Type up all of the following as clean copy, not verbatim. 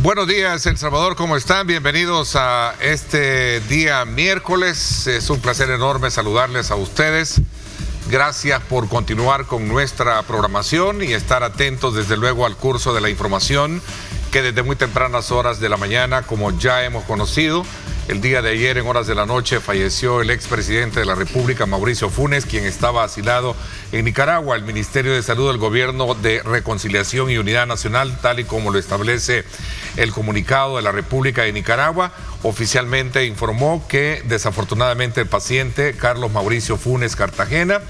Buenos días, El Salvador, ¿cómo están? Bienvenidos a este día miércoles. Es un placer enorme saludarles a ustedes. Gracias por continuar con nuestra programación y estar atentos desde luego al curso de la información que desde muy tempranas horas de la mañana, como ya hemos conocido, el día de ayer en horas de la noche falleció el expresidente de la República, Mauricio Funes, quien estaba asilado en Nicaragua. El Ministerio de Salud del Gobierno de Reconciliación y Unidad Nacional, tal y como lo establece el comunicado de la República de Nicaragua, oficialmente informó que desafortunadamente el paciente Carlos Mauricio Funes Cartagena,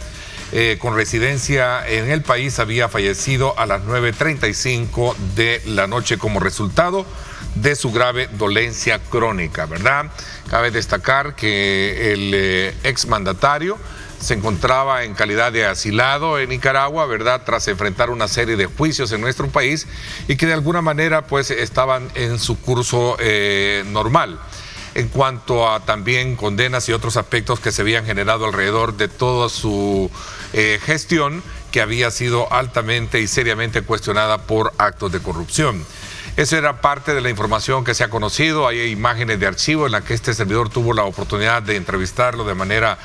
con residencia en el país, había fallecido a las 9:35 de la noche como resultado de su grave dolencia crónica, ¿verdad? Cabe destacar que el exmandatario se encontraba en calidad de asilado en Nicaragua, ¿verdad?, tras enfrentar una serie de juicios en nuestro país y que de alguna manera pues estaban en su curso normal. En cuanto a también condenas y otros aspectos que se habían generado alrededor de toda su gestión, que había sido altamente y seriamente cuestionada por actos de corrupción. Esa era parte de la información que se ha conocido. Hay imágenes de archivo en las que este servidor tuvo la oportunidad de entrevistarlo de manera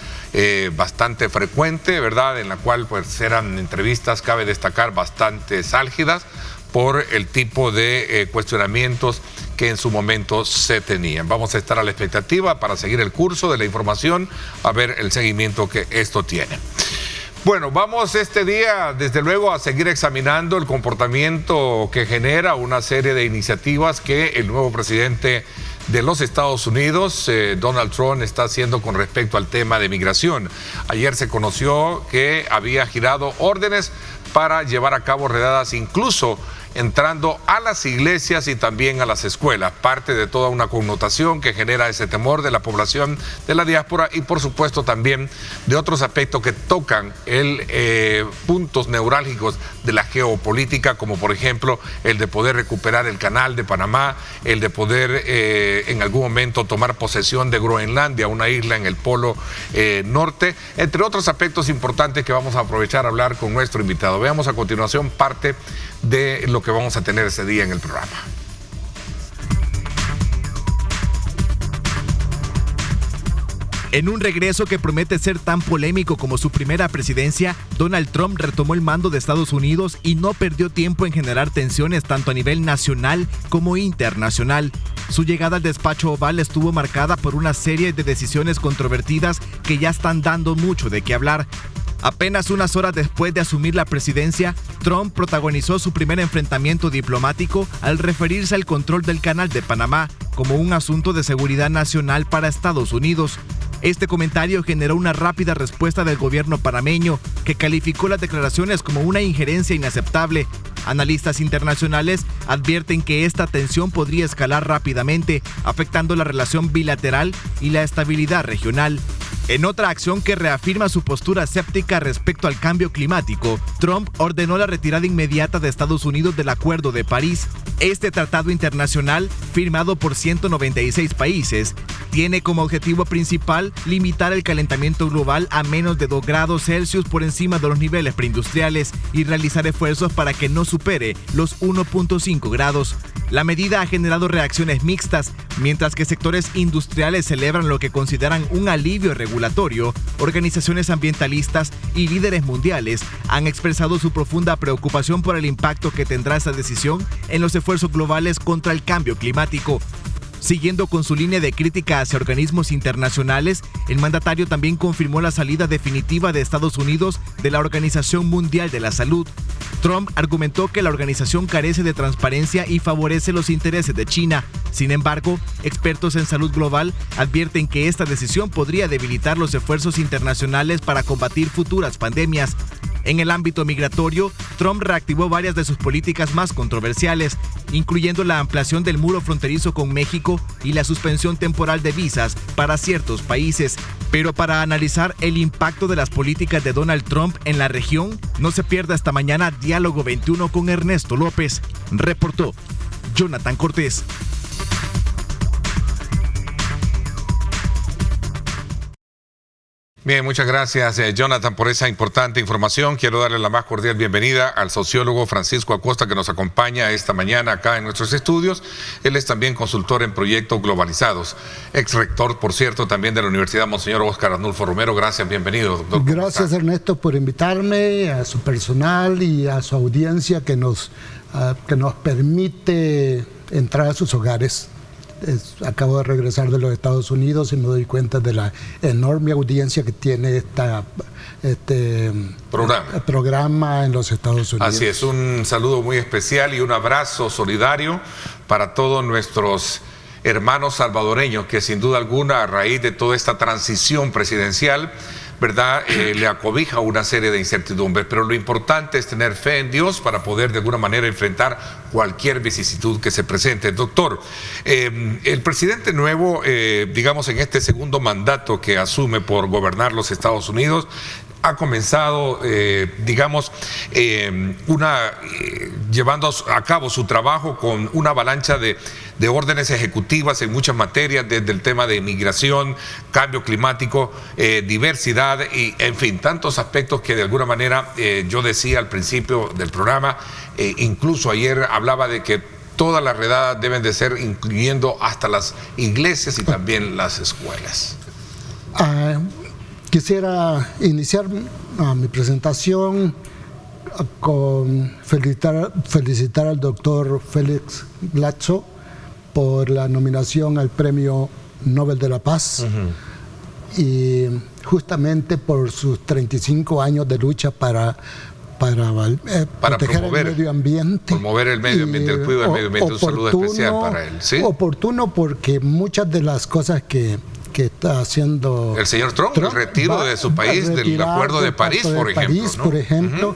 bastante frecuente, ¿verdad?, en la cual pues eran entrevistas, cabe destacar, bastante álgidas por el tipo de cuestionamientos que en su momento se tenían. Vamos a estar a la expectativa para seguir el curso de la información, a ver el seguimiento que esto tiene. Bueno, vamos este día, desde luego, a seguir examinando el comportamiento que genera una serie de iniciativas que el nuevo presidente de los Estados Unidos, Donald Trump, está haciendo con respecto al tema de migración. Ayer se conoció que había girado órdenes para llevar a cabo redadas, incluso entrando a las iglesias y también a las escuelas, parte de toda una connotación que genera ese temor de la población de la diáspora y por supuesto también de otros aspectos que tocan puntos neurálgicos de la geopolítica, como por ejemplo el de poder recuperar el canal de Panamá, el de poder en algún momento tomar posesión de Groenlandia, una isla en el polo norte, entre otros aspectos importantes que vamos a aprovechar a hablar con nuestro invitado. Veamos a continuación parte de lo que vamos a tener ese día en el programa. En un regreso que promete ser tan polémico como su primera presidencia, Donald Trump retomó el mando de Estados Unidos y no perdió tiempo en generar tensiones tanto a nivel nacional como internacional. Su llegada al despacho oval estuvo marcada por una serie de decisiones controvertidas que ya están dando mucho de qué hablar. Apenas unas horas después de asumir la presidencia, Trump protagonizó su primer enfrentamiento diplomático al referirse al control del canal de Panamá como un asunto de seguridad nacional para Estados Unidos. Este comentario generó una rápida respuesta del gobierno panameño, que calificó las declaraciones como una injerencia inaceptable. Analistas internacionales advierten que esta tensión podría escalar rápidamente, afectando la relación bilateral y la estabilidad regional. En otra acción que reafirma su postura escéptica respecto al cambio climático, Trump ordenó la retirada inmediata de Estados Unidos del Acuerdo de París. Este tratado internacional, firmado por 196 países, tiene como objetivo principal limitar el calentamiento global a menos de 2 grados Celsius por encima de los niveles preindustriales y realizar esfuerzos para que no supere los 1.5 grados. La medida ha generado reacciones mixtas, mientras que sectores industriales celebran lo que consideran un alivio regulatorio. Organizaciones ambientalistas y líderes mundiales han expresado su profunda preocupación por el impacto que tendrá esta decisión en los esfuerzos globales contra el cambio climático. Siguiendo con su línea de crítica hacia organismos internacionales, el mandatario también confirmó la salida definitiva de Estados Unidos de la Organización Mundial de la Salud. Trump argumentó que la organización carece de transparencia y favorece los intereses de China. Sin embargo, expertos en salud global advierten que esta decisión podría debilitar los esfuerzos internacionales para combatir futuras pandemias. En el ámbito migratorio, Trump reactivó varias de sus políticas más controversiales, incluyendo la ampliación del muro fronterizo con México y la suspensión temporal de visas para ciertos países. Pero para analizar el impacto de las políticas de Donald Trump en la región, no se pierda esta mañana Diálogo 21 con Ernesto López. Reportó Jonathan Cortés. Bien, muchas gracias, Jonathan, por esa importante información. Quiero darle la más cordial bienvenida al sociólogo Francisco Acosta, que nos acompaña esta mañana acá en nuestros estudios. Él es también consultor en proyectos globalizados, ex rector, por cierto, también de la Universidad Monseñor Óscar Arnulfo Romero. Gracias, bienvenido, doctor. Gracias, Ernesto, por invitarme, a su personal y a su audiencia que nos permite entrar a sus hogares. Acabo de regresar de los Estados Unidos y me doy cuenta de la enorme audiencia que tiene este programa en los Estados Unidos. Así es, un saludo muy especial y un abrazo solidario para todos nuestros hermanos salvadoreños que sin duda alguna, a raíz de toda esta transición presidencial, ¿verdad? Le acobija una serie de incertidumbres, pero lo importante es tener fe en Dios para poder de alguna manera enfrentar cualquier vicisitud que se presente. Doctor, el presidente nuevo, digamos en este segundo mandato que asume por gobernar los Estados Unidos, ha comenzado, llevando a cabo su trabajo con una avalancha de órdenes ejecutivas en muchas materias, desde el tema de inmigración, cambio climático, diversidad y, en fin, tantos aspectos que de alguna manera yo decía al principio del programa, incluso ayer hablaba de que todas las redadas deben de ser incluyendo hasta las iglesias y también las escuelas. Quisiera iniciar mi presentación con felicitar al doctor Félix Blaszo por la nominación al Premio Nobel de la Paz y justamente por sus 35 años de lucha para proteger el medio ambiente. Promover el medio ambiente, el cuidado del medio ambiente, un saludo especial para él. ¿Sí? Oportuno porque muchas de las cosas que está haciendo el señor Trump, el retiro de su país del Acuerdo de París, por ejemplo,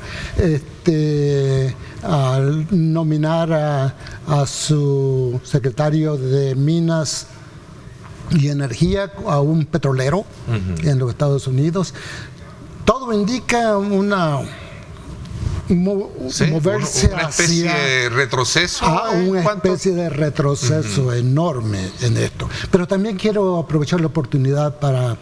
al nominar a su secretario de Minas y Energía, a un petrolero en los Estados Unidos, todo indica moverse una especie de retroceso. Una especie de retroceso enorme en esto. Pero también quiero aprovechar la oportunidad para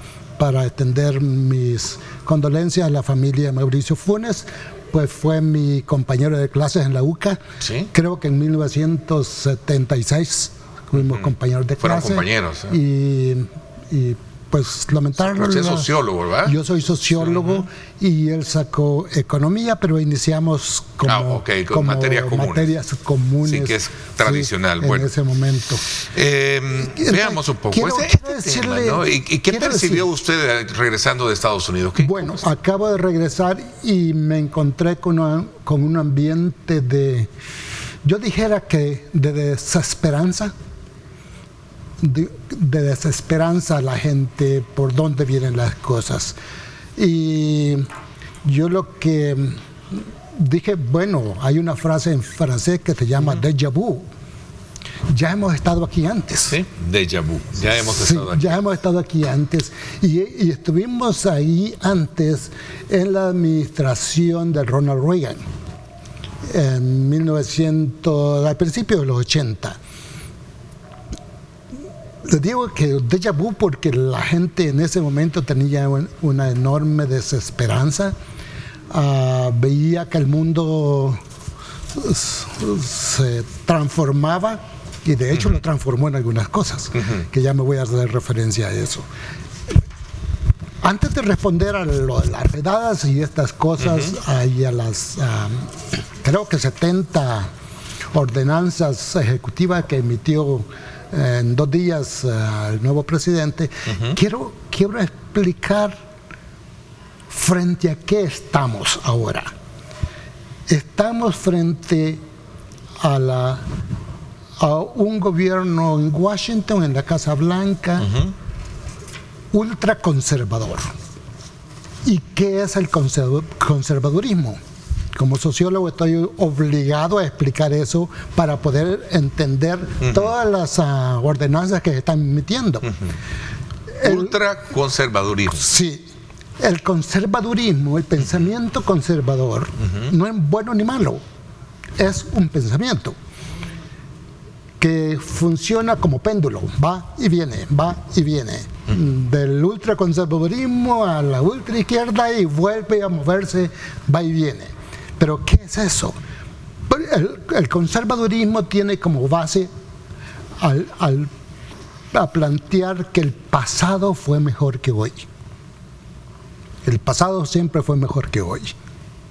extender mis condolencias a la familia de Mauricio Funes, pues fue mi compañero de clases en la UCA. ¿Sí? Creo que en 1976 fuimos compañeros de clase. Fueron compañeros. Y pues lamentablemente. Usted es sociólogo, ¿verdad? Yo soy sociólogo y él sacó economía, pero iniciamos como materias comunes. Sí, que es tradicional. Sí, en ese momento. Veamos un poco tema, ¿no? ¿Y qué percibió usted regresando de Estados Unidos? Bueno, acabo de regresar y me encontré con un ambiente yo dijera que de desesperanza. De desesperanza a la gente por dónde vienen las cosas. Y yo lo que dije, bueno, hay una frase en francés que se llama déjà vu. Ya hemos estado aquí antes. Sí, déjà vu. Ya hemos estado aquí. Ya hemos estado aquí antes. Y estuvimos ahí antes en la administración de Ronald Reagan, en al principio de los 80. Les digo que déjà vu porque la gente en ese momento tenía una enorme desesperanza, veía que el mundo se transformaba y de hecho lo transformó en algunas cosas, que ya me voy a hacer referencia a eso. Antes de responder a lo de las redadas y estas cosas, y a las creo que 70 ordenanzas ejecutivas que emitió en 2 días el nuevo presidente, quiero explicar frente a qué estamos ahora. Estamos frente a un gobierno en Washington, en la Casa Blanca, ultraconservador. ¿Y qué es el conservadurismo? Como sociólogo estoy obligado a explicar eso para poder entender todas las ordenanzas que se están emitiendo. Ultraconservadurismo. Sí. El conservadurismo, el pensamiento conservador, no es bueno ni malo. Es un pensamiento que funciona como péndulo, va y viene, va y viene, del ultraconservadurismo a la ultraizquierda y vuelve a moverse, va y viene. Pero ¿qué es eso? El conservadurismo tiene como base a plantear que el pasado fue mejor que hoy. El pasado siempre fue mejor que hoy.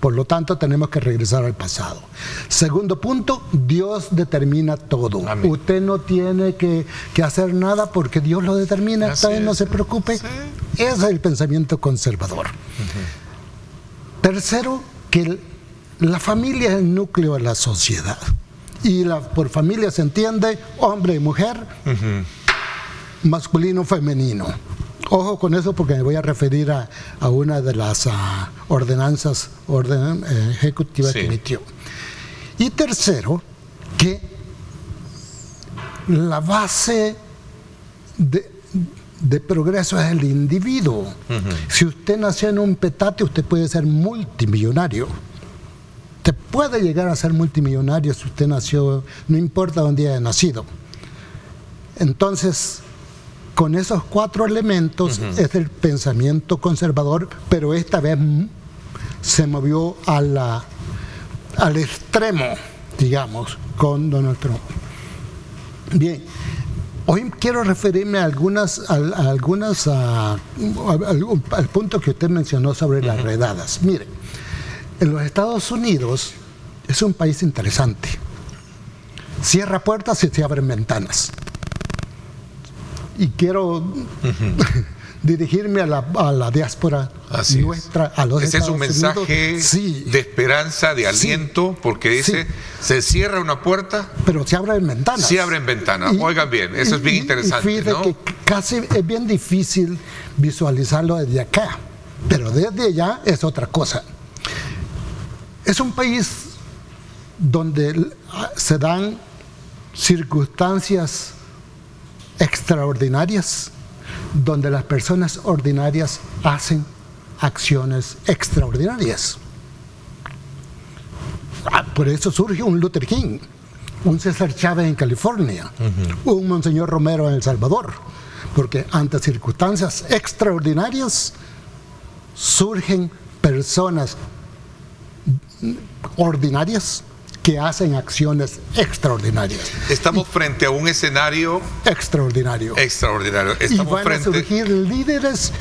Por lo tanto, tenemos que regresar al pasado. Segundo punto, Dios determina todo. Amén. Usted no tiene que hacer nada porque Dios lo determina. Está bien, no se preocupe. Sí. Ese es el pensamiento conservador. Tercero, que la familia es el núcleo de la sociedad. Y por familia se entiende hombre y mujer, masculino, femenino. Ojo con eso porque me voy a referir a una de las ordenanzas ejecutivas que emitió. Y tercero, que la base de progreso es el individuo. Si usted nació en un petate, usted puede ser multimillonario. Usted puede llegar a ser multimillonario si usted nació, no importa dónde haya nacido. Entonces, con esos 4 elementos es el pensamiento conservador, pero esta vez se movió al extremo, digamos, con Donald Trump. Bien, hoy quiero referirme al punto que usted mencionó sobre las redadas. Mire, en los Estados Unidos es un país interesante. Cierra puertas y se abren ventanas. Y quiero dirigirme a la diáspora nuestra, a los Ese Estados es un mensaje Unidos. de esperanza, de aliento, porque dice, se cierra una puerta, pero se abren ventanas. Se abren ventanas. Oigan bien, eso es bien interesante. Y fíjate, ¿no? Que casi es bien difícil visualizarlo desde acá, pero desde allá es otra cosa. Es un país donde se dan circunstancias extraordinarias, donde las personas ordinarias hacen acciones extraordinarias. Por eso surge un Luther King, un César Chávez en California, un Monseñor Romero en El Salvador, porque ante circunstancias extraordinarias surgen personas ordinarias que hacen acciones extraordinarias. Estamos frente a un escenario extraordinario. Estamos y van a surgir líderes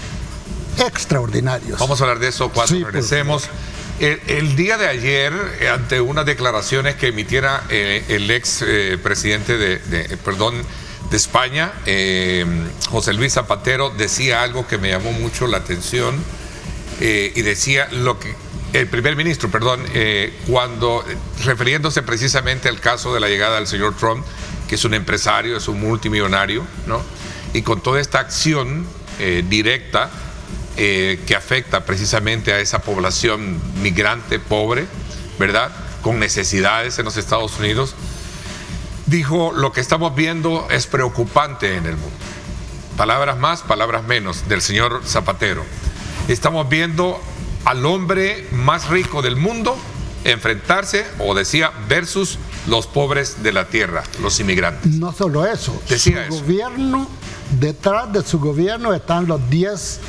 extraordinarios. Vamos a hablar de eso cuando regresemos. El día de ayer, ante unas declaraciones que emitiera el ex presidente de España, José Luis Zapatero, decía algo que me llamó mucho la atención y decía lo que el primer ministro, cuando refiriéndose precisamente al caso de la llegada del señor Trump, que es un empresario, es un multimillonario, ¿no? Y con toda esta acción directa que afecta precisamente a esa población migrante pobre, ¿verdad? Con necesidades en los Estados Unidos, dijo: lo que estamos viendo es preocupante en el mundo. Palabras más, palabras menos del señor Zapatero. Estamos viendo al hombre más rico del mundo enfrentarse, o decía, versus los pobres de la tierra, los inmigrantes. No solo eso, decía su gobierno, detrás de su gobierno están los 10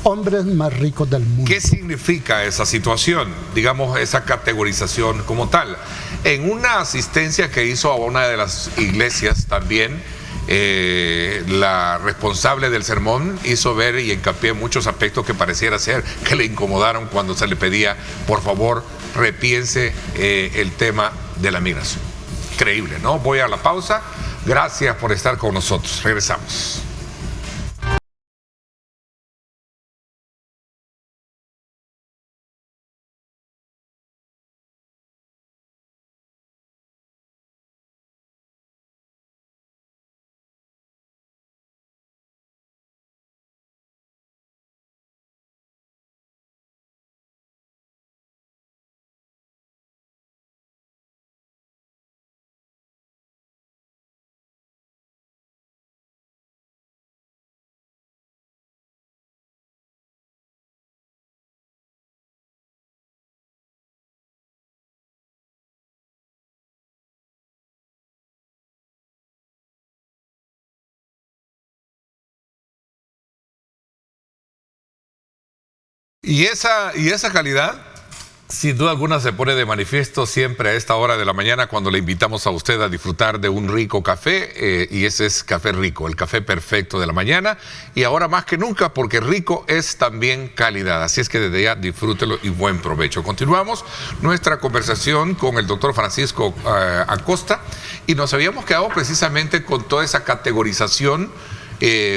hombres más ricos del mundo. ¿Qué significa esa situación? Digamos, esa categorización como tal. En una asistencia que hizo a una de las iglesias también, la responsable del sermón hizo ver y hincapié en muchos aspectos que pareciera ser que le incomodaron cuando se le pedía: por favor, repiense el tema de la migración. Increíble, ¿no? Voy a la pausa. Gracias por estar con nosotros. Regresamos. Y esa calidad, sin duda alguna, se pone de manifiesto siempre a esta hora de la mañana cuando le invitamos a usted a disfrutar de un rico café, y ese es Café Rico, el café perfecto de la mañana, y ahora más que nunca, porque rico es también calidad. Así es que desde ya disfrútelo y buen provecho. Continuamos nuestra conversación con el doctor Francisco Acosta, y nos habíamos quedado precisamente con toda esa categorización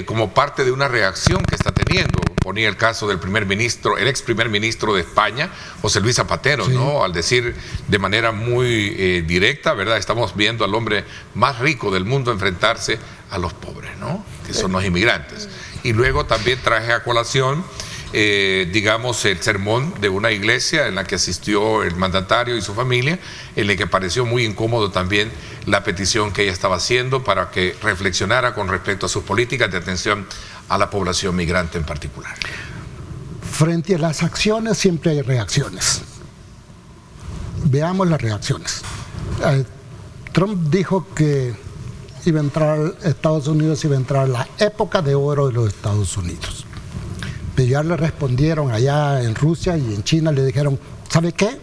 como parte de una reacción que está teniendo. Ponía el caso del el ex primer ministro de España, José Luis Zapatero, sí, ¿no? Al decir de manera muy directa, ¿verdad? Estamos viendo al hombre más rico del mundo enfrentarse a los pobres, ¿no? Que son los inmigrantes. Y luego también traje a colación, digamos, el sermón de una iglesia en la que asistió el mandatario y su familia, en el que pareció muy incómodo también la petición que ella estaba haciendo para que reflexionara con respecto a sus políticas de atención a la población migrante en particular. Frente a las acciones siempre hay reacciones. Veamos las reacciones. Trump dijo que iba a entrar Estados Unidos, iba a entrar la época de oro de los Estados Unidos. Pero ya le respondieron allá en Rusia y en China, le dijeron, ¿sabe qué?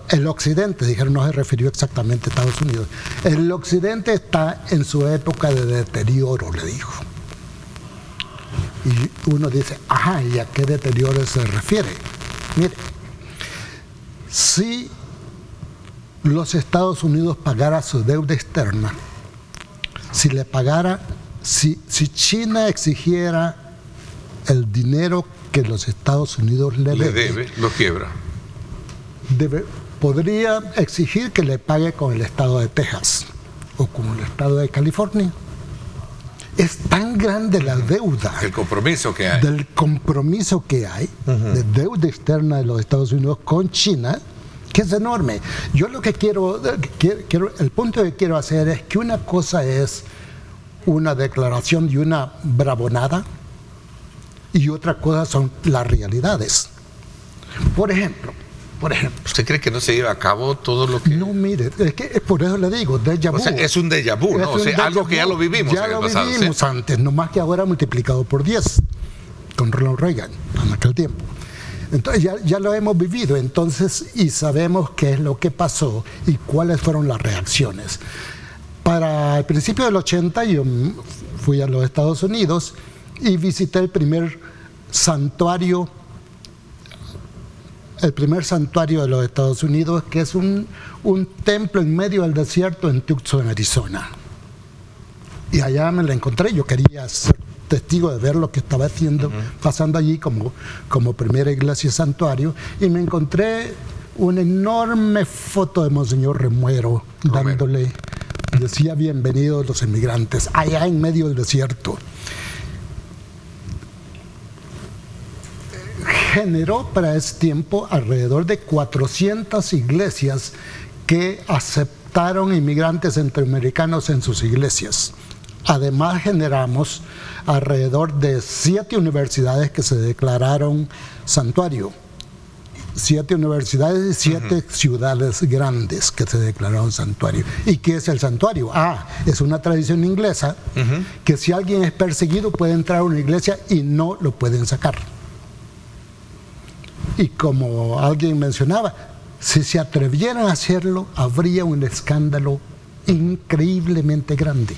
El Occidente, dijeron, no se refirió exactamente a Estados Unidos. El Occidente está en su época de deterioro, le dijo. Y uno dice, ajá, ¿y a qué deterioro se refiere? Mire, si los Estados Unidos pagara su deuda externa, si China exigiera el dinero que los Estados Unidos le debe, lo quiebra. Podría exigir que le pague con el estado de Texas o con el estado de California. Es tan grande la deuda. El compromiso que hay. Del compromiso que hay, de deuda externa de los Estados Unidos con China, que es enorme. Yo lo que el punto que quiero hacer es que una cosa es una declaración y una bravonada, y otra cosa son las realidades. Por ejemplo, ¿usted cree que no se lleva a cabo todo lo que...? No, mire, es que por eso le digo, déjà vu. O sea, es un déjà vu, ¿no? O sea, algo que ya lo vivimos en el pasado. Ya lo vivimos antes, nomás que ahora multiplicado por 10, con Ronald Reagan, en aquel tiempo. Entonces ya lo hemos vivido, entonces, y sabemos qué es lo que pasó y cuáles fueron las reacciones. Para el principio del 80 yo fui a los Estados Unidos y visité el primer santuario de los Estados Unidos, que es un templo en medio del desierto en Tucson, Arizona. Y allá me la encontré, yo quería ser testigo de ver lo que estaba pasando allí como primera iglesia santuario, y me encontré una enorme foto de Monseñor Remuero, dándole, decía bienvenidos los inmigrantes, allá en medio del desierto. Generó para ese tiempo alrededor de 400 iglesias que aceptaron inmigrantes centroamericanos en sus iglesias. Además generamos alrededor de 7 universidades que se declararon santuario. 7 universidades y 7 ciudades grandes que se declararon santuario. ¿Y qué es el santuario? Es una tradición inglesa que si alguien es perseguido puede entrar a una iglesia y no lo pueden sacar. Y como alguien mencionaba, si se atrevieran a hacerlo, habría un escándalo increíblemente grande,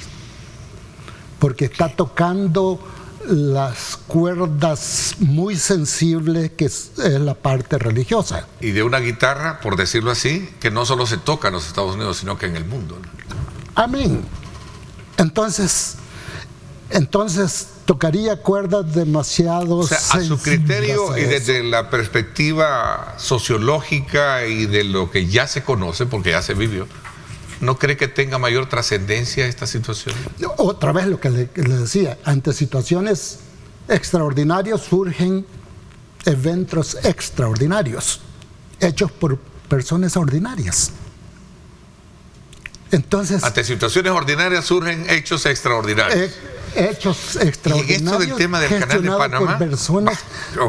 porque está tocando las cuerdas muy sensibles que es la parte religiosa. Y de una guitarra, por decirlo así, que no solo se toca en los Estados Unidos, sino que en el mundo, ¿no? Amén. Entonces tocaría cuerdas demasiado a su criterio y desde la perspectiva sociológica y de lo que ya se conoce, porque ya se vivió, ¿no cree que tenga mayor trascendencia esta situación? Otra vez lo que le decía, ante situaciones extraordinarias surgen eventos extraordinarios, hechos por personas ordinarias. Entonces, ante situaciones ordinarias surgen hechos extraordinarios. Hechos extraordinarios. Y esto del tema del canal de Panamá, por personas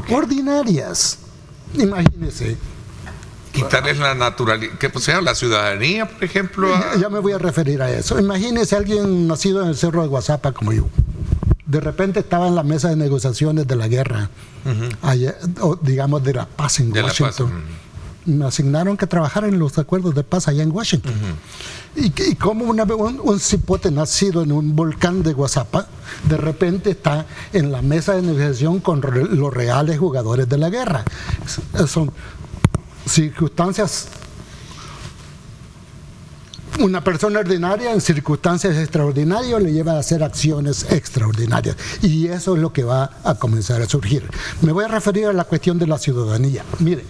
ordinarias. Imagínese. Quitarles la naturalidad, que sea la ciudadanía, por ejemplo. Ya me voy a referir a eso. Imagínese a alguien nacido en el Cerro de Guazapa como yo. De repente estaba en la mesa de negociaciones de la guerra, allá, o digamos de la paz en Washington. Me asignaron que trabajara en los acuerdos de paz allá en Washington. Y como un cipote nacido en un volcán de Guazapa, de repente está en la mesa de negociación con los reales jugadores de la guerra. Son circunstancias. Una persona ordinaria en circunstancias extraordinarias le lleva a hacer acciones extraordinarias, y eso es lo que va a comenzar a surgir. Me voy a referir a la cuestión de la ciudadanía. Mire,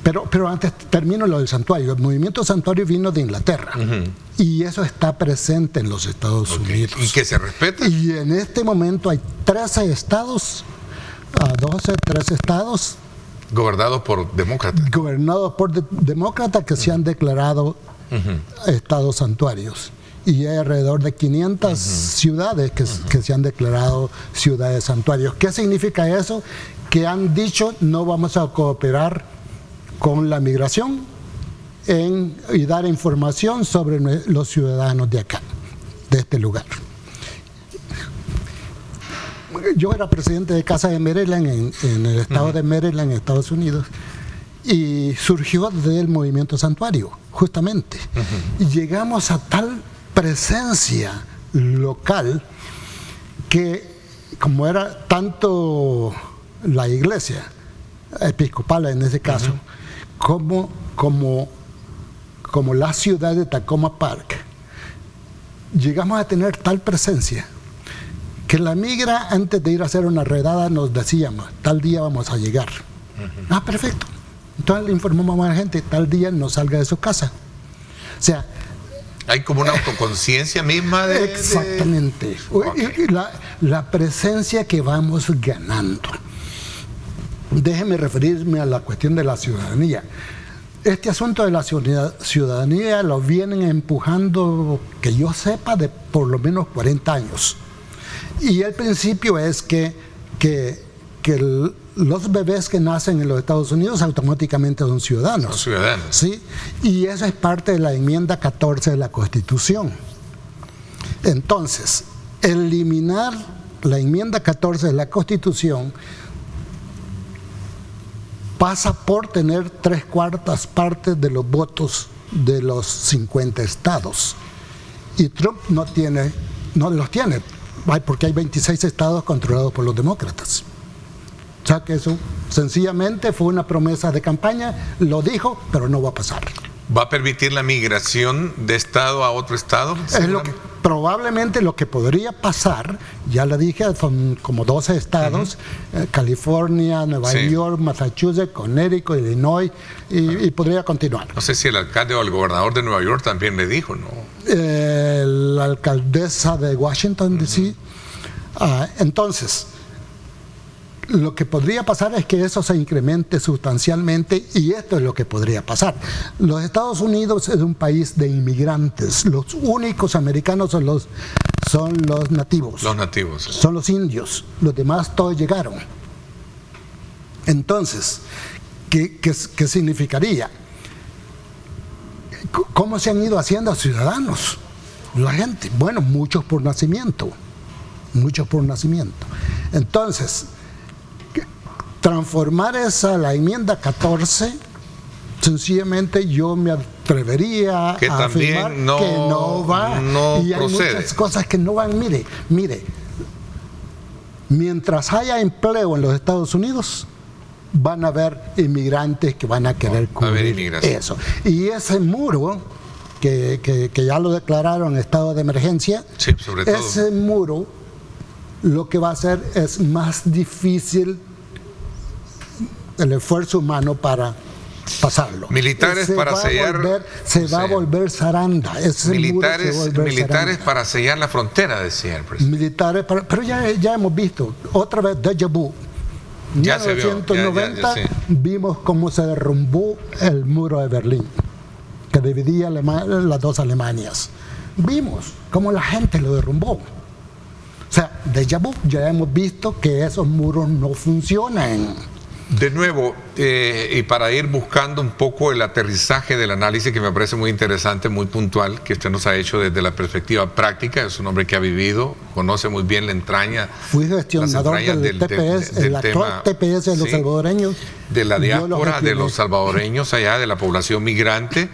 pero antes termino lo del santuario. El movimiento santuario vino de Inglaterra, y eso está presente en los Estados Unidos. ¿Y que se respeta? Y en este momento hay 13 estados, 13 estados gobernados por demócratas. Gobernados por demócratas que se han declarado estados santuarios. Y hay alrededor de 500 ciudades que se han declarado ciudades santuarios. ¿Qué significa eso? Que han dicho: no vamos a cooperar con la migración y dar información sobre los ciudadanos de acá, de este lugar. Yo era presidente de Casa de Maryland en el estado de Maryland, en Estados Unidos, y surgió del movimiento santuario, justamente. Y llegamos a tal presencia local que, como era tanto la iglesia episcopal en ese caso, como la ciudad de Tacoma Park, llegamos a tener tal presencia que la migra, antes de ir a hacer una redada, nos decíamos: tal día vamos a llegar. Perfecto. Entonces le informamos a la gente: tal día no salga de su casa. O sea, hay como una autoconciencia misma de... Exactamente. Okay. La presencia que vamos ganando. Déjeme referirme a la cuestión de la ciudadanía. Este asunto de la ciudadanía lo vienen empujando, que yo sepa, de por lo menos 40 años. Y el principio es que los bebés que nacen en los Estados Unidos automáticamente son ciudadanos. Son ciudadanos. ¿Sí? Y eso es parte de la enmienda 14 de la Constitución. Entonces, eliminar la enmienda 14 de la Constitución pasa por tener 3/4 partes de los votos de los 50 estados. Y Trump no los tiene, porque hay 26 estados controlados por los demócratas. O sea que eso sencillamente fue una promesa de campaña, lo dijo, pero no va a pasar. ¿Va a permitir la migración de estado a otro estado? Es probablemente lo que podría pasar. Ya le dije, son como 12 estados: California, Nueva York, Massachusetts, Connecticut, Illinois, y podría continuar. No sé si el alcalde o el gobernador de Nueva York también le dijo, ¿no? La alcaldesa de Washington, D.C. Entonces, lo que podría pasar es que eso se incremente sustancialmente, y esto es lo que podría pasar. Los Estados Unidos es un país de inmigrantes. Los únicos americanos son los nativos. Los nativos. Son los indios. Los demás todos llegaron. Entonces, ¿qué significaría? ¿Cómo se han ido haciendo ciudadanos la gente? Bueno, muchos por nacimiento. Entonces, transformar la enmienda 14, sencillamente yo me atrevería a afirmar que no va, y hay muchas cosas que no van. Mire, mientras haya empleo en los Estados Unidos, van a haber inmigrantes que van a querer cubrir eso. Y ese muro, que ya lo declararon estado de emergencia, sí, sobre todo. Ese muro lo que va a hacer es más difícil el esfuerzo humano para pasarlo. Militares para sellar... Se va a volver zaranda. Militares para sellar la frontera, decía el presidente. Militares pero ya hemos visto, otra vez, déjà vu. En 1990 vimos cómo se derrumbó el muro de Berlín, que dividía las dos Alemanias. Vimos cómo la gente lo derrumbó. O sea, déjà vu, ya hemos visto que esos muros no funcionan. De nuevo, y para ir buscando un poco el aterrizaje del análisis, que me parece muy interesante, muy puntual, que usted nos ha hecho desde la perspectiva práctica, es un hombre que ha vivido, conoce muy bien la entraña. Fui gestionador del TPS, el actual TPS de los salvadoreños. De la diáspora, de los salvadoreños allá, de la población migrante,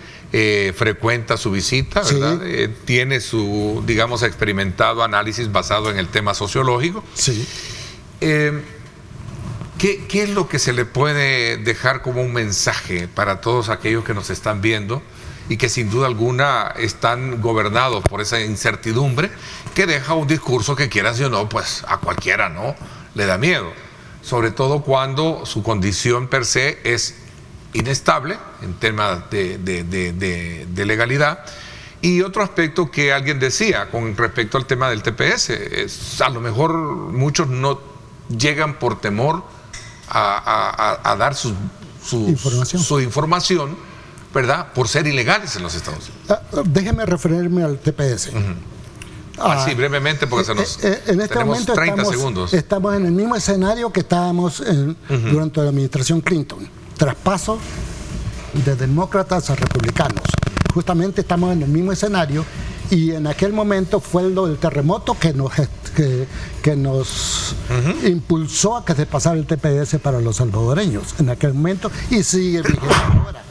frecuenta su visita, ¿verdad? Sí. Tiene su, digamos, experimentado análisis basado en el tema sociológico. Sí. ¿Qué es lo que se le puede dejar como un mensaje para todos aquellos que nos están viendo y que sin duda alguna están gobernados por esa incertidumbre que deja un discurso que, quieras o no, pues a cualquiera, ¿no?, le da miedo? Sobre todo cuando su condición per se es inestable en temas de legalidad. Y otro aspecto que alguien decía con respecto al tema del TPS, es, a lo mejor muchos no llegan por temor a dar su información, ¿verdad?, por ser ilegales en los Estados Unidos. Déjeme referirme al TPS. Así brevemente, porque en este momento 30 segundos. Estamos en el mismo escenario que estábamos durante la administración Clinton. Traspaso de demócratas a republicanos. Justamente estamos en el mismo escenario, y en aquel momento fue lo del terremoto que nos impulsó a que se pasara el TPS para los salvadoreños en aquel momento, y sigue vigente ahora.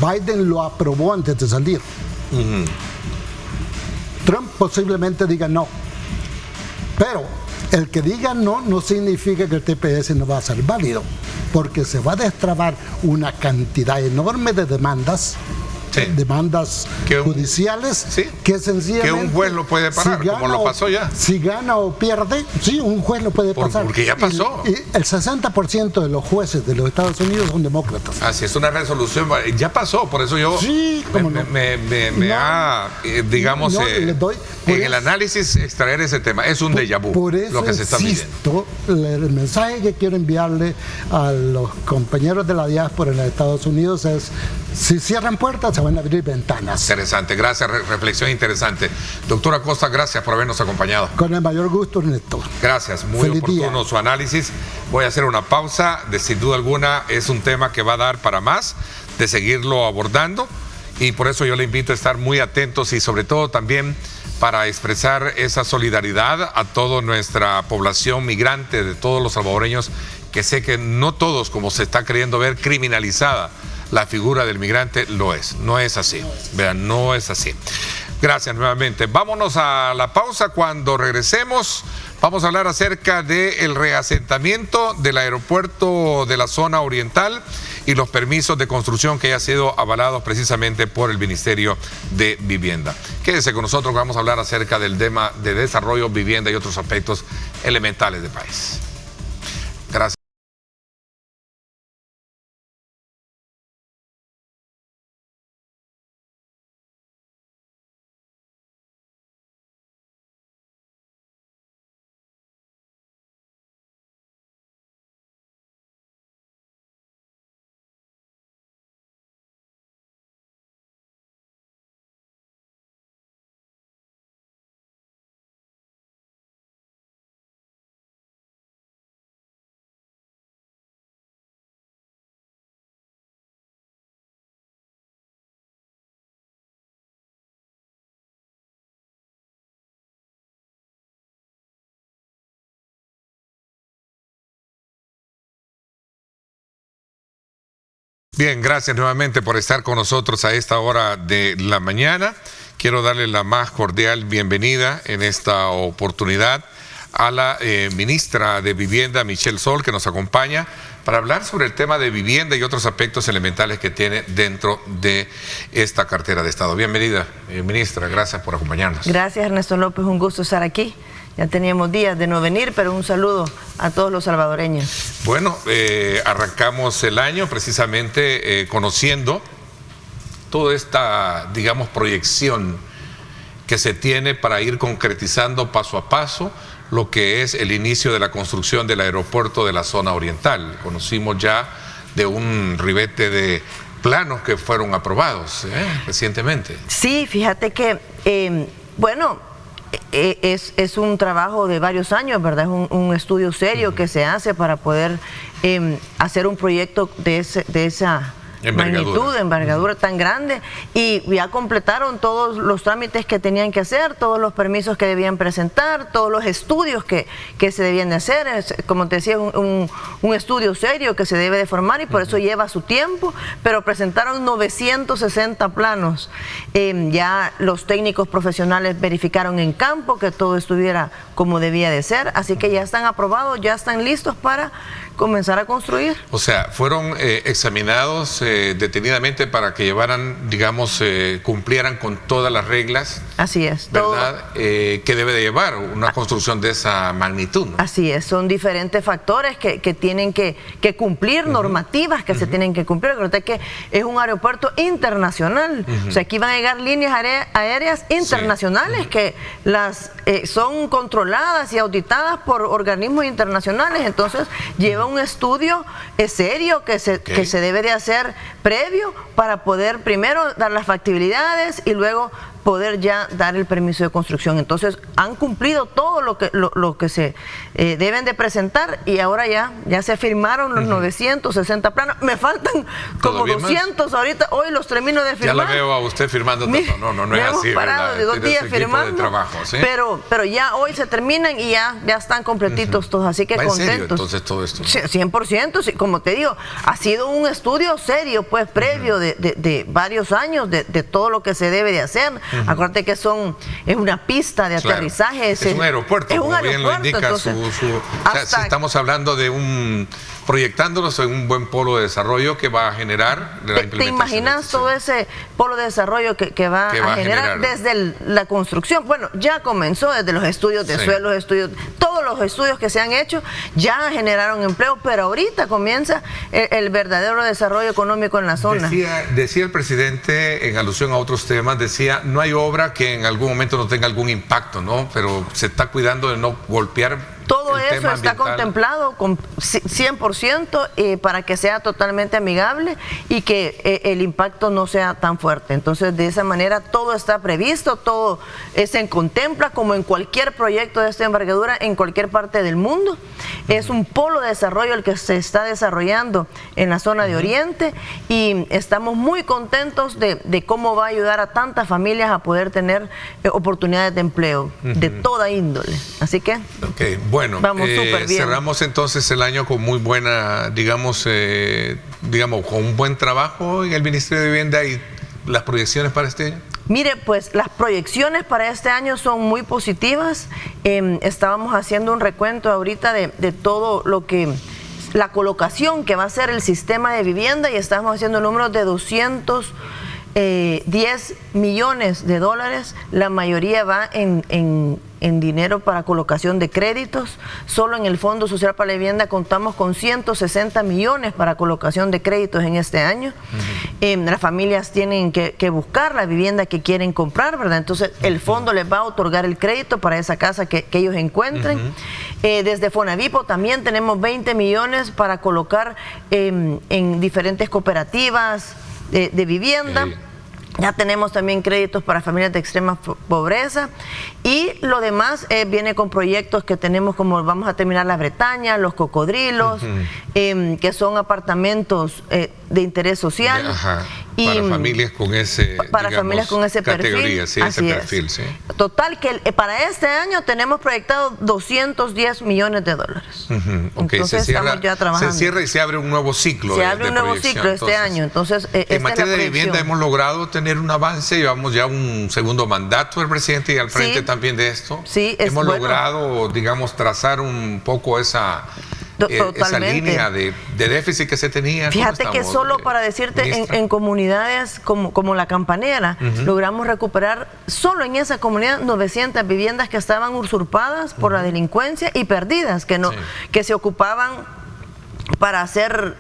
Biden lo aprobó antes de salir. Trump posiblemente diga no, pero el que diga no no significa que el TPS no va a ser válido, porque se va a destrabar una cantidad enorme de demandas. Sí. Demandas judiciales, sí, que sencillamente... Que un juez lo puede parar, si como lo pasó ya. Si gana o pierde, sí, un juez lo puede pasar. Porque ya pasó. Y el 60% de los jueces de los Estados Unidos son demócratas. Así es, una resolución, ya pasó, por eso yo sí, digamos, en el análisis extraer ese tema. Es un déjà vu, por eso lo que se está viviendo. El mensaje que quiero enviarle a los compañeros de la diáspora en los Estados Unidos es: si cierran puertas, se van a abrir ventanas. Interesante, gracias, reflexión interesante. Doctora Costa, gracias por habernos acompañado. Con el mayor gusto, Ernesto. Gracias, muy feliz oportuno día. Su análisis. Voy a hacer una pausa, sin duda alguna es un tema que va a dar para más, de seguirlo abordando, y por eso yo le invito a estar muy atentos, y sobre todo también para expresar esa solidaridad a toda nuestra población migrante, de todos los salvadoreños, que sé que no todos, como se está queriendo ver, criminalizada la figura del migrante, lo es. No es así. Vean, no es así. Gracias nuevamente. Vámonos a la pausa. Cuando regresemos, vamos a hablar acerca del reasentamiento del aeropuerto de la zona oriental y los permisos de construcción que ya han sido avalados precisamente por el Ministerio de Vivienda. Quédese con nosotros, vamos a hablar acerca del tema de desarrollo, vivienda y otros aspectos elementales del país. Gracias. Bien, gracias nuevamente por estar con nosotros a esta hora de la mañana. Quiero darle la más cordial bienvenida en esta oportunidad a la ministra de Vivienda, Michelle Sol, que nos acompaña para hablar sobre el tema de vivienda y otros aspectos elementales que tiene dentro de esta cartera de Estado. Bienvenida, ministra, gracias por acompañarnos. Gracias, Ernesto López, un gusto estar aquí. Ya teníamos días de no venir, pero un saludo a todos los salvadoreños. Bueno, arrancamos el año precisamente conociendo toda esta, digamos, proyección que se tiene para ir concretizando paso a paso lo que es el inicio de la construcción del aeropuerto de la zona oriental. Conocimos ya de un ribete de planos que fueron aprobados recientemente. Sí, fíjate que, bueno, es un trabajo de varios años, ¿verdad? Es un estudio serio que se hace para poder hacer un proyecto de esa magnitud, de envergadura tan grande, y ya completaron todos los trámites que tenían que hacer, todos los permisos que debían presentar, todos los estudios que se debían de hacer. Como te decía, un estudio serio que se debe de formar, y por eso lleva su tiempo, pero presentaron 960 planos. Ya los técnicos profesionales verificaron en campo que todo estuviera como debía de ser, así que ya están aprobados, ya están listos para comenzar a construir. O sea, fueron examinados detenidamente para que llevaran, digamos, cumplieran con todas las reglas. Así es. ¿Verdad? Que debe de llevar una construcción de esa magnitud, ¿no? Así es, son diferentes factores que tienen que cumplir, normativas que se tienen que cumplir. Recuerda que es un aeropuerto internacional. O sea, aquí van a llegar líneas aéreas internacionales que las son controladas y auditadas por organismos internacionales. Entonces, lleva un estudio serio que se debe de hacer previo para poder primero dar las factibilidades y luego poder ya dar el permiso de construcción. Entonces han cumplido todo lo que se deben de presentar, y ahora ya se firmaron los 960 planos. Me faltan como 200 ahorita, hoy los termino de firmar. Ya la veo a usted firmando. No es así, ¿verdad? De 2 días firmando, trabajo, ¿sí? pero ya hoy se terminan y ya están completitos todos, así que contentos. ¿En serio, entonces, todo esto? 100%, sí, como te digo, ha sido un estudio serio, pues, previo de varios años de todo lo que se debe de hacer. Acuérdate que es una pista de aterrizaje. Es un aeropuerto, como bien lo indica. Entonces, o sea, si estamos hablando de proyectándonos en un buen polo de desarrollo que va a generar la implementación. ¿Te imaginas todo ese polo de desarrollo que va a generar desde la construcción? Bueno, ya comenzó desde los estudios de suelos, todos los estudios que se han hecho ya generaron empleo, pero ahorita comienza el verdadero desarrollo económico en la zona. Decía el presidente, en alusión a otros temas, decía, no hay obra que en algún momento no tenga algún impacto, ¿no? Pero se está cuidando de no golpear. Todo eso está contemplado con 100% para que sea totalmente amigable y que el impacto no sea tan fuerte. Entonces, de esa manera, todo está previsto, todo se contempla como en cualquier proyecto de esta envergadura en cualquier parte del mundo. Es un polo de desarrollo el que se está desarrollando en la zona de Oriente, y estamos muy contentos de cómo va a ayudar a tantas familias a poder tener oportunidades de empleo de toda índole. Así que... Bueno, vamos súper bien. Cerramos entonces el año con muy buena, digamos, con un buen trabajo en el Ministerio de Vivienda. ¿Y las proyecciones para este año? Mire, pues las proyecciones para este año son muy positivas. Estábamos haciendo un recuento ahorita de todo lo que... la colocación que va a ser el sistema de vivienda, y estamos haciendo números de 210 millones de dólares. La mayoría va en dinero para colocación de créditos. Solo en el Fondo Social para la Vivienda contamos con 160 millones para colocación de créditos en este año. Las familias tienen que buscar la vivienda que quieren comprar, ¿verdad? Entonces el fondo les va a otorgar el crédito para esa casa que ellos encuentren. Desde Fonavipo también tenemos 20 millones para colocar en diferentes cooperativas de vivienda. Ya tenemos también créditos para familias de extrema pobreza, y lo demás viene con proyectos que tenemos, como vamos a terminar La Bretaña, Los Cocodrilos, que son apartamentos de interés social. Y para familias con ese, categoría, sí, ese perfil. Sí. Total, que para este año tenemos proyectado 210 millones de dólares. Entonces estamos ya trabajando. Se cierra y se abre un nuevo ciclo. Se abre un nuevo ciclo este año. Entonces, en materia de vivienda hemos logrado tener un avance, llevamos ya un segundo mandato del presidente y al frente también de esto. Sí, hemos logrado, digamos, trazar un poco esa línea de déficit que se tenía. Fíjate que solo para decirte, en comunidades como La Campanera, logramos recuperar solo en esa comunidad 900 viviendas que estaban usurpadas por la delincuencia y perdidas, que se ocupaban para hacer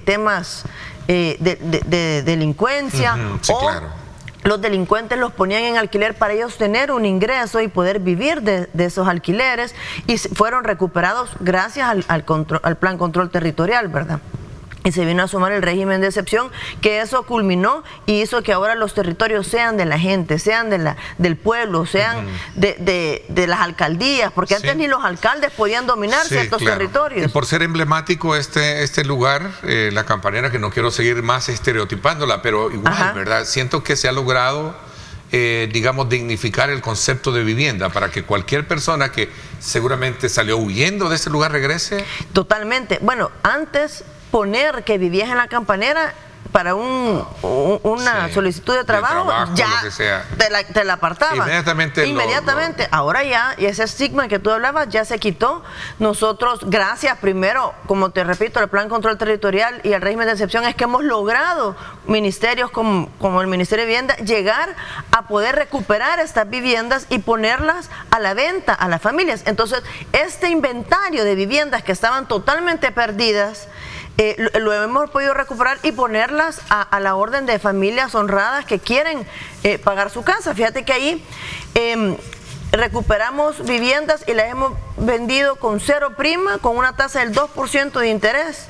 temas de delincuencia. Sí, claro. Los delincuentes los ponían en alquiler para ellos tener un ingreso y poder vivir de esos alquileres, y fueron recuperados gracias al plan control territorial, ¿verdad? y se vino a sumar el régimen de excepción, que eso culminó y hizo que ahora los territorios sean de la gente, sean del pueblo, sean de las alcaldías, porque antes ni los alcaldes podían dominar ciertos territorios. Y por ser emblemático este lugar, la Campanera, que no quiero seguir más estereotipándola, pero igual, ¿verdad? Siento que se ha logrado, digamos, dignificar el concepto de vivienda para que cualquier persona que seguramente salió huyendo de ese lugar regrese. Totalmente. Bueno, antes poner que vivías en la Campanera para una solicitud de trabajo ya lo que sea, te la apartaban. Inmediatamente. Ahora ya, y ese estigma que tú hablabas ya se quitó. Nosotros, gracias primero, como te repito, al Plan Control Territorial y al régimen de excepción, es que hemos logrado ministerios como el Ministerio de Vivienda llegar a poder recuperar estas viviendas y ponerlas a la venta a las familias. Entonces, este inventario de viviendas que estaban totalmente perdidas, lo hemos podido recuperar y ponerlas a la orden de familias honradas que quieren pagar su casa. Fíjate que ahí recuperamos viviendas y las hemos vendido con 0 prima, con una tasa del 2% de interés.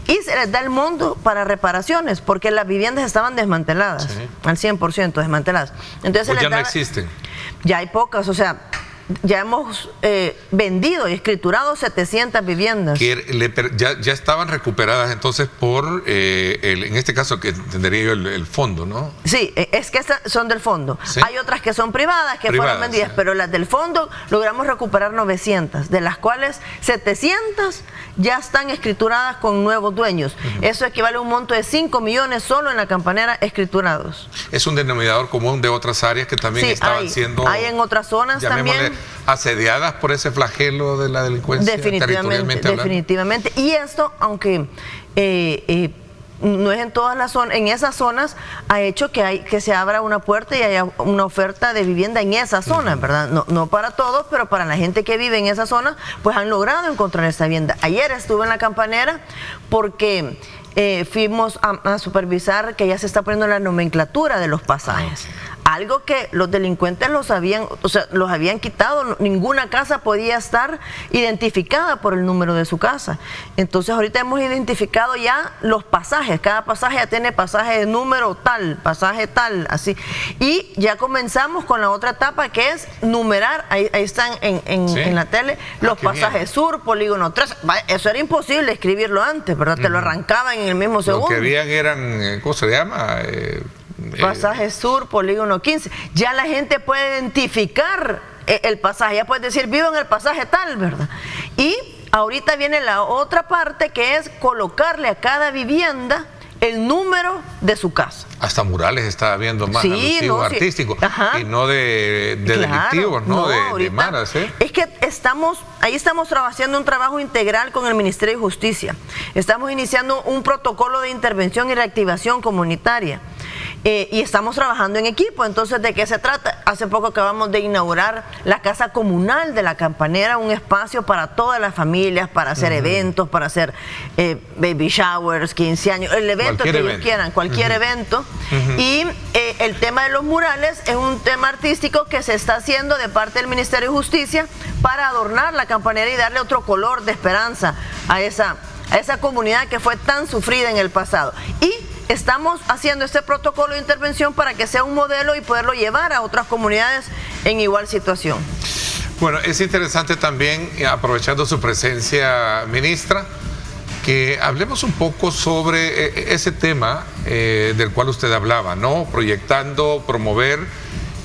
Y se les da el monto para reparaciones, porque las viviendas estaban desmanteladas, al 100% desmanteladas. Entonces, ya no existen. Ya hay pocas, o sea, ya hemos vendido y escriturado 700 viviendas. Ya estaban recuperadas entonces por, en este caso, que entendería yo el fondo, ¿no? Sí, es que estas son del fondo. ¿Sí? Hay otras que son privadas, fueron vendidas, pero las del fondo logramos recuperar 900, de las cuales 700 ya están escrituradas con nuevos dueños. Eso equivale a un monto de 5 millones solo en la Campanera escriturados. Es un denominador común de otras áreas que también estaban siendo... Hay en otras zonas también asediadas por ese flagelo de la delincuencia. Definitivamente. Y esto, aunque no es en todas las zonas, en esas zonas ha hecho que se abra una puerta y haya una oferta de vivienda en esa zona, ¿verdad? No para todos, pero para la gente que vive en esa zona, pues han logrado encontrar esa vivienda. Ayer estuve en la Campanera porque fuimos a supervisar que ya se está poniendo la nomenclatura de los pasajes. Algo que los delincuentes los habían quitado. Ninguna casa podía estar identificada por el número de su casa. Entonces ahorita hemos identificado ya los pasajes. Cada pasaje ya tiene pasaje de número tal, pasaje tal, así. Y ya comenzamos con la otra etapa, que es numerar. Ahí están en la tele los pasajes sur, polígono 3. Eso era imposible escribirlo antes, ¿verdad? Te lo arrancaban en el mismo segundo. Lo que habían eran, ¿cómo se llama? Pasaje sur, polígono 15. Ya la gente puede identificar el pasaje, ya puedes decir, vivo en el pasaje tal, ¿verdad? Y ahorita viene la otra parte, que es colocarle a cada vivienda el número de su casa. Hasta murales está habiendo más alusivos, artísticos, y no de delictivos, ¿no? De maras, ¿eh? Es que ahí estamos haciendo un trabajo integral con el Ministerio de Justicia. Estamos iniciando un protocolo de intervención y reactivación comunitaria. Y estamos trabajando en equipo. Entonces, ¿de qué se trata? Hace poco acabamos de inaugurar la Casa Comunal de la Campanera, un espacio para todas las familias, para hacer eventos, para hacer baby showers, 15 años, el evento que ellos quieran, cualquier evento. Y el tema de los murales es un tema artístico que se está haciendo de parte del Ministerio de Justicia para adornar la Campanera y darle otro color de esperanza a esa comunidad que fue tan sufrida en el pasado. Y estamos haciendo este protocolo de intervención para que sea un modelo y poderlo llevar a otras comunidades en igual situación. Bueno, es interesante también, aprovechando su presencia, ministra, que hablemos un poco sobre ese tema del cual usted hablaba, ¿no? Proyectando, promover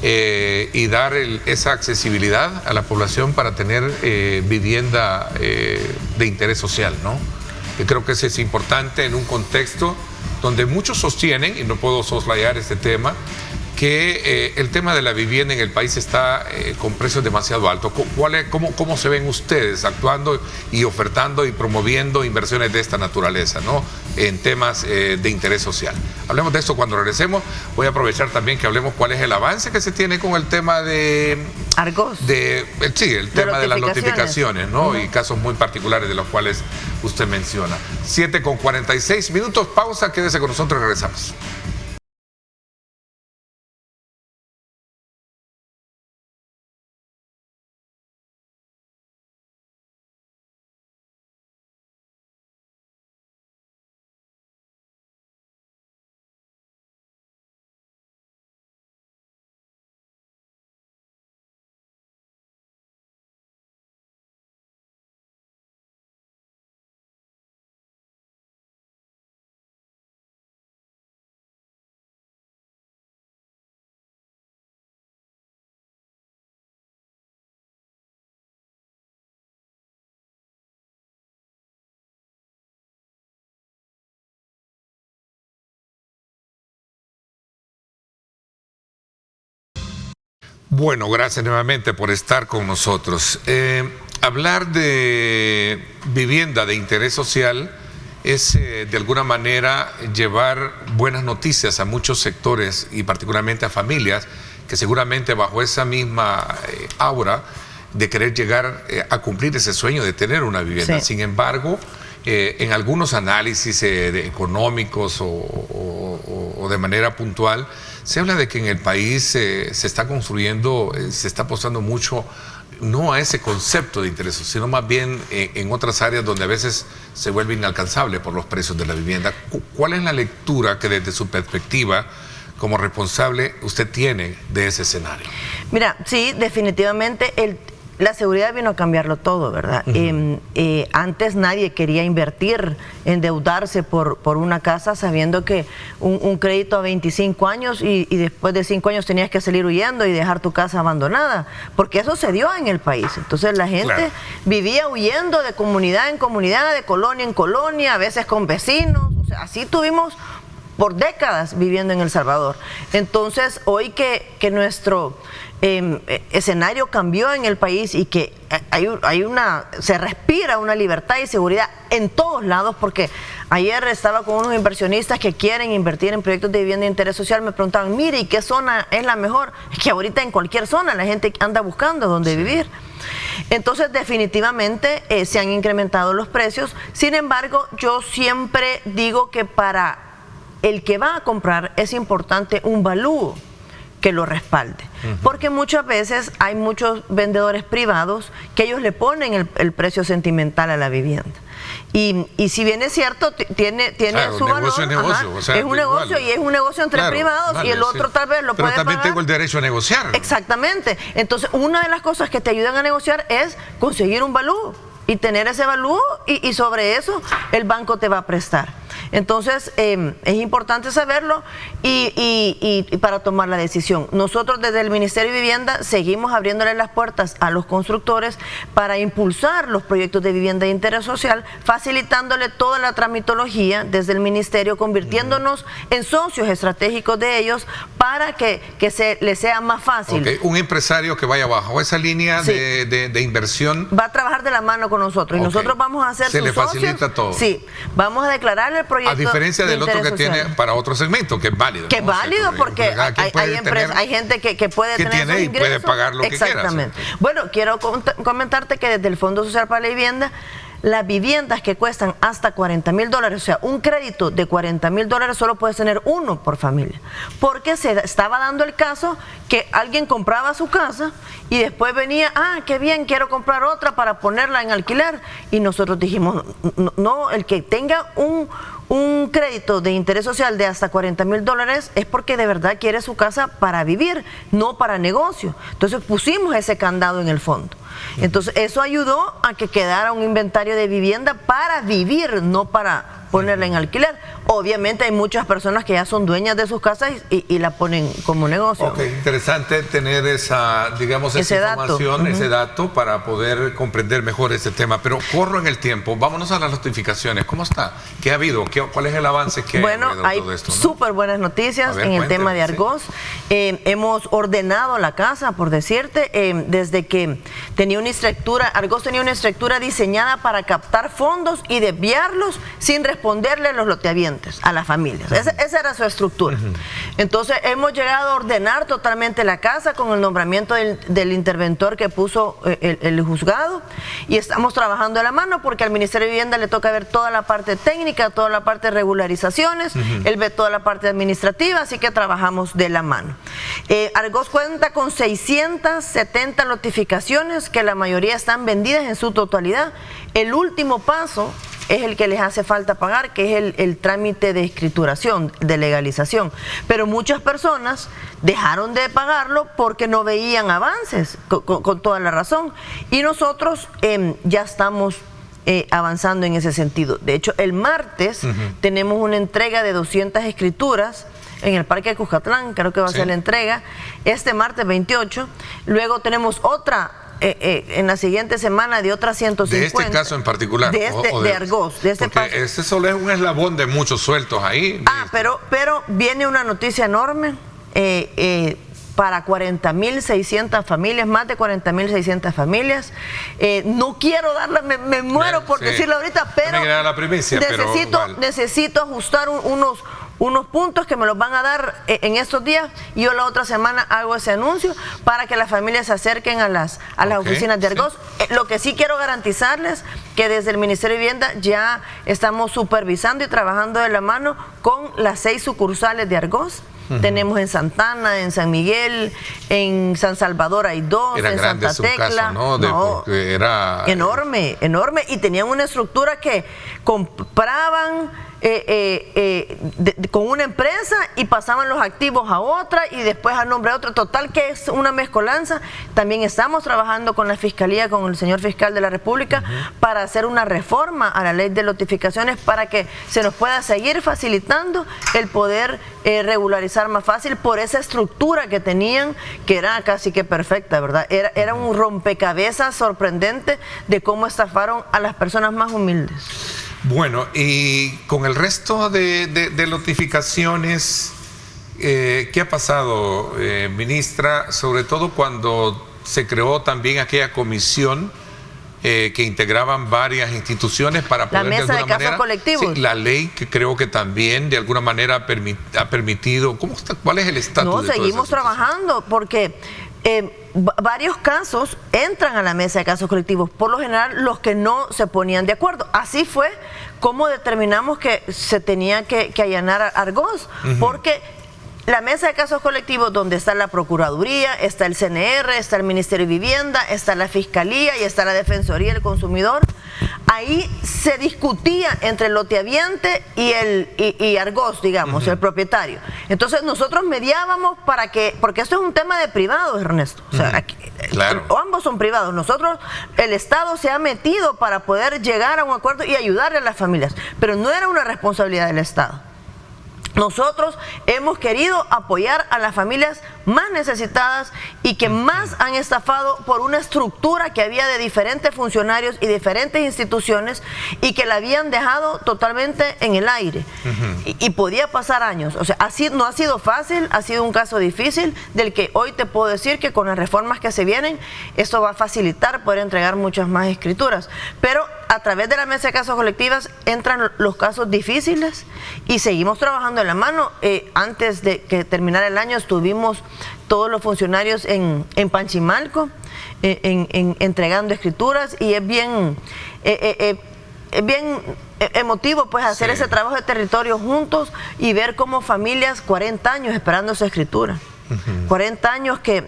y dar esa accesibilidad a la población para tener vivienda de interés social, ¿no? Yo creo que eso es importante en un contexto donde muchos sostienen, y no puedo soslayar este tema, que el tema de la vivienda en el país está con precios demasiado altos. ¿Cómo se ven ustedes actuando y ofertando y promoviendo inversiones de esta naturaleza, ¿no? En temas de interés social? Hablemos de esto cuando regresemos. Voy a aprovechar también que hablemos cuál es el avance que se tiene con el tema de Argos. Sí, el tema de las notificaciones, ¿no? Y casos muy particulares de los cuales usted menciona. 7:46, pausa, quédese con nosotros y regresamos. Bueno, gracias nuevamente por estar con nosotros. Hablar de vivienda de interés social es de alguna manera llevar buenas noticias a muchos sectores y particularmente a familias que seguramente bajo esa misma aura de querer llegar a cumplir ese sueño de tener una vivienda. Sí. Sin embargo, en algunos análisis económicos o de manera puntual, se habla de que en el país se está construyendo, se está apostando mucho no a ese concepto de interés, sino más bien en otras áreas donde a veces se vuelve inalcanzable por los precios de la vivienda. ¿Cuál es la lectura que desde su perspectiva como responsable usted tiene de ese escenario? Sí, definitivamente la seguridad vino a cambiarlo todo, ¿verdad? Antes nadie quería invertir, endeudarse por una casa sabiendo que un crédito a 25 años y después de 5 años tenías que salir huyendo y dejar tu casa abandonada, porque eso se dio en el país. Entonces la gente vivía huyendo de comunidad en comunidad, de colonia en colonia, a veces con vecinos. O sea, así tuvimos por décadas viviendo en El Salvador. Entonces hoy que nuestro escenario cambió en el país y que se respira una libertad y seguridad en todos lados, porque ayer estaba con unos inversionistas que quieren invertir en proyectos de vivienda de interés social, me preguntaban, mire, ¿y qué zona es la mejor? Es que ahorita en cualquier zona la gente anda buscando dónde vivir. Entonces definitivamente se han incrementado los precios. Sin embargo, yo siempre digo que para el que va a comprar es importante un valúo que lo respalde, porque muchas veces hay muchos vendedores privados que ellos le ponen el precio sentimental a la vivienda. Y si bien es cierto, tiene su valor, es negocio, o sea, es un negocio y es un negocio entre privados y el otro tal vez lo puede pagar. Pero también tengo el derecho a negociar. Exactamente. Entonces, una de las cosas que te ayudan a negociar es conseguir un valúo y tener ese valúo y sobre eso el banco te va a prestar. Entonces, es importante saberlo y para tomar la decisión. Nosotros desde el Ministerio de Vivienda seguimos abriéndole las puertas a los constructores para impulsar los proyectos de vivienda de interés social, facilitándole toda la tramitología desde el Ministerio, convirtiéndonos en socios estratégicos de ellos para que les sea más fácil. Okay. Un empresario que vaya bajo esa línea de inversión va a trabajar de la mano con nosotros y nosotros vamos a hacer sus socios. Se le facilita todo. Sí, vamos a declararle el proyecto. A diferencia del otro que tiene para otro segmento, que es válido. Que es válido porque hay gente que puede tener tiene y puede pagar lo que quiera. Exactamente. Bueno, quiero comentarte que desde el Fondo Social para la Vivienda, las viviendas que cuestan hasta $40,000, o sea, un crédito de $40,000 solo puedes tener uno por familia, porque se estaba dando el caso que alguien compraba su casa y después venía, qué bien, quiero comprar otra para ponerla en alquiler, y nosotros dijimos, no, el que tenga un crédito de interés social de hasta $40,000 es porque de verdad quiere su casa para vivir, no para negocio. Entonces pusimos ese candado en el fondo. Entonces eso ayudó a que quedara un inventario de vivienda para vivir, no para ponerla en alquiler. Obviamente hay muchas personas que ya son dueñas de sus casas y la ponen como negocio. Ok, interesante tener esa información, ese dato para poder comprender mejor este tema. Pero corro en el tiempo, vámonos a las notificaciones. ¿Cómo está? ¿Qué ha habido? ¿Cuál es el avance que hay todo esto? Súper buenas noticias en el tema de Argos. Hemos ordenado la casa, por decirte, desde que tenía una estructura, Argos tenía una estructura diseñada para captar fondos y desviarlos sin responderle a los loteavientes, a las familias. Esa era su estructura. Entonces hemos llegado a ordenar totalmente la casa con el nombramiento del interventor que puso el juzgado, y estamos trabajando de la mano porque al Ministerio de Vivienda le toca ver toda la parte técnica, toda la parte de regularizaciones, él ve toda la parte administrativa, así que trabajamos de la mano. Argos cuenta con 670 notificaciones que la mayoría están vendidas en su totalidad. El último paso es el que les hace falta pagar, que es el trámite de escrituración, de legalización. Pero muchas personas dejaron de pagarlo porque no veían avances, con toda la razón. Y nosotros ya estamos avanzando en ese sentido. De hecho, el martes tenemos una entrega de 200 escrituras en el Parque de Cuscatlán, creo que va a ser la entrega, este martes 28. Luego tenemos otra en la siguiente semana de otras 150. De este caso en particular. De Argos. De este porque ese solo es un eslabón de muchos sueltos ahí. Pero viene una noticia enorme. para 40.600 familias, más de 40.600 familias. No quiero darla, me muero por decirlo ahorita, pero la primicia, necesito ajustar unos puntos que me los van a dar en estos días. Yo la otra semana hago ese anuncio para que las familias se acerquen a las oficinas de Argos. Sí. Lo que sí quiero garantizarles que desde el Ministerio de Vivienda ya estamos supervisando y trabajando de la mano con las 6 sucursales de Argos. Tenemos en Santana, en San Miguel, en San Salvador hay 2, en Santa Tecla. Caso, ¿no? Porque era enorme, y tenían una estructura que compraban con una empresa y pasaban los activos a otra y después a nombre de otra. Total que es una mezcolanza. También estamos trabajando con la Fiscalía, con el señor Fiscal de la República, para hacer una reforma a la ley de notificaciones para que se nos pueda seguir facilitando el poder regularizar más fácil por esa estructura que tenían, que era casi que perfecta, ¿verdad? Era un rompecabezas sorprendente de cómo estafaron a las personas más humildes. Bueno, y con el resto de notificaciones, ¿qué ha pasado, ministra? Sobre todo cuando se creó también aquella comisión que integraban varias instituciones para poder, la mesa de casos colectivos. Sí, la ley que creo que también de alguna manera ha permitido. ¿Cuál es el estatus? No, seguimos trabajando porque varios casos entran a la mesa de casos colectivos, por lo general los que no se ponían de acuerdo. Así fue como determinamos que se tenía que allanar a Argos, porque la mesa de casos colectivos, donde está la Procuraduría, está el CNR, está el Ministerio de Vivienda, está la Fiscalía y está la Defensoría del Consumidor, ahí se discutía entre el lotehabiente y Argos, digamos, el propietario. Entonces nosotros mediábamos para que, porque esto es un tema de privados, Ernesto. O sea, aquí, claro, ambos son privados. Nosotros, el Estado se ha metido para poder llegar a un acuerdo y ayudarle a las familias, pero no era una responsabilidad del Estado. Nosotros hemos querido apoyar a las familias más necesitadas y que más han estafado por una estructura que había de diferentes funcionarios y diferentes instituciones y que la habían dejado totalmente en el aire. Y podía pasar años. O sea, así no ha sido fácil, ha sido un caso difícil del que hoy te puedo decir que con las reformas que se vienen, esto va a facilitar poder entregar muchas más escrituras. Pero a través de la mesa de casos colectivas entran los casos difíciles y seguimos trabajando en la mano. Antes de que terminara el año estuvimos todos los funcionarios en Panchimalco entregando escrituras y es bien emotivo pues hacer ese trabajo de territorio juntos y ver cómo familias 40 años esperando su escritura. 40 años que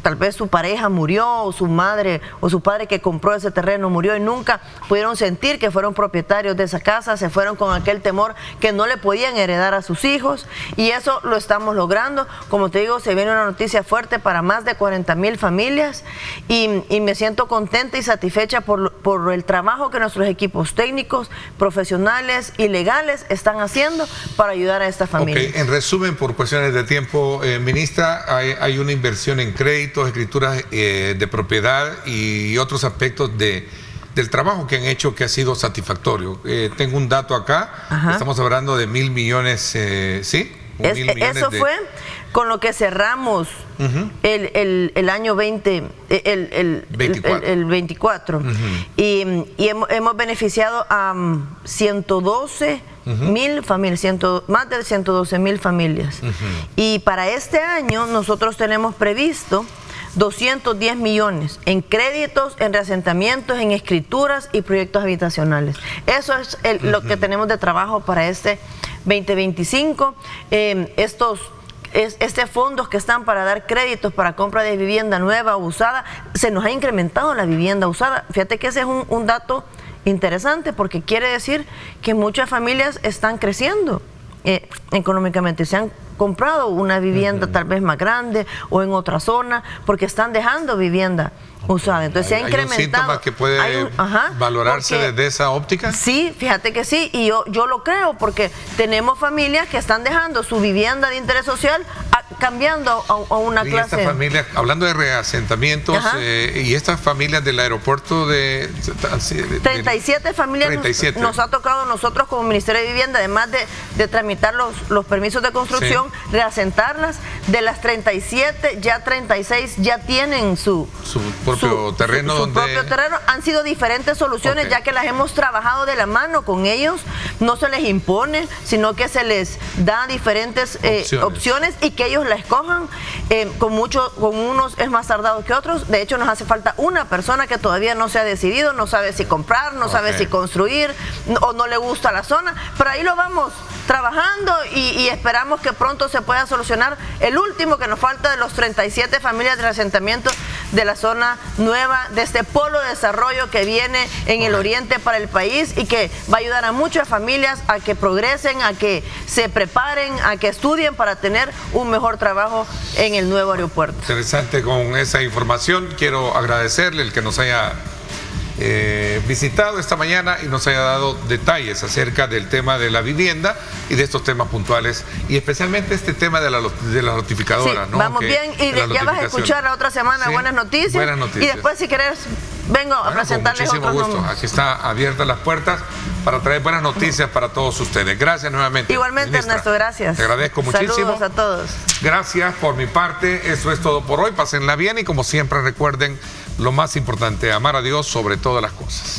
tal vez su pareja murió o su madre o su padre que compró ese terreno murió y nunca pudieron sentir que fueron propietarios de esa casa, se fueron con aquel temor que no le podían heredar a sus hijos y eso lo estamos logrando. Como te digo, se viene una noticia fuerte para más de 40,000 familias y me siento contenta y satisfecha por el trabajo que nuestros equipos técnicos, profesionales y legales están haciendo para ayudar a estas familias. En resumen, por cuestiones de tiempo, ministra, hay una inversión en créditos, escrituras de propiedad y otros aspectos del trabajo que han hecho que ha sido satisfactorio. Tengo un dato acá. Estamos hablando de 1.000 millones, ¿sí? Eso fue con lo que cerramos el año 24. Y hemos beneficiado a 112,000 familias, más de 112,000 familias. Y para este año nosotros tenemos previsto 210 millones en créditos, en reasentamientos, en escrituras y proyectos habitacionales. Eso es lo que tenemos de trabajo para este 2025. Fondos que están para dar créditos para compra de vivienda nueva o usada, se nos ha incrementado la vivienda usada. Fíjate que ese es un dato interesante porque quiere decir que muchas familias están creciendo económicamente, se han comprado una vivienda tal vez más grande o en otra zona porque están dejando vivienda usada. Entonces se ha incrementado. ¿Hay un síntoma que puede valorarse desde esa óptica? Sí, fíjate que sí, y yo lo creo, porque tenemos familias que están dejando su vivienda de interés social cambiando a una clase. Estas familias, hablando de reasentamientos, y estas familias del aeropuerto de 37 familias 37. Nos ha tocado a nosotros como Ministerio de Vivienda, además de tramitar los permisos de construcción, reasentarlas. De las 37, ya 36 ya tienen su propio terreno. Su propio terreno. Han sido diferentes soluciones, ya que las hemos trabajado de la mano con ellos. No se les impone, sino que se les da diferentes opciones y que ellos la escojan. Con unos es más tardado que otros. De hecho, nos hace falta una persona que todavía no se ha decidido, no sabe si comprar, no sabe si construir, o no le gusta la zona, pero ahí lo vamos trabajando y esperamos que pronto se pueda solucionar el último que nos falta de los 37 familias de asentamiento de la zona nueva, de este polo de desarrollo que viene en el oriente para el país y que va a ayudar a muchas familias a que progresen, a que se preparen, a que estudien para tener un mejor trabajo en el nuevo aeropuerto. Interesante con esa información. Quiero agradecerle el que nos haya visitado esta mañana y nos haya dado detalles acerca del tema de la vivienda y de estos temas puntuales, y especialmente este tema de la notificadora. Sí, ¿no? Vamos bien, y ya vas a escuchar la otra semana buenas noticias. Y después, si querés, vengo a presentarles otros números. Aquí está abiertas las puertas para traer buenas noticias para todos ustedes. Gracias nuevamente. Igualmente, ministra. Ernesto, gracias. Te agradezco muchísimo. Saludos a todos. Gracias por mi parte. Eso es todo por hoy. Pásenla bien y, como siempre, recuerden lo más importante: amar a Dios sobre todas las cosas.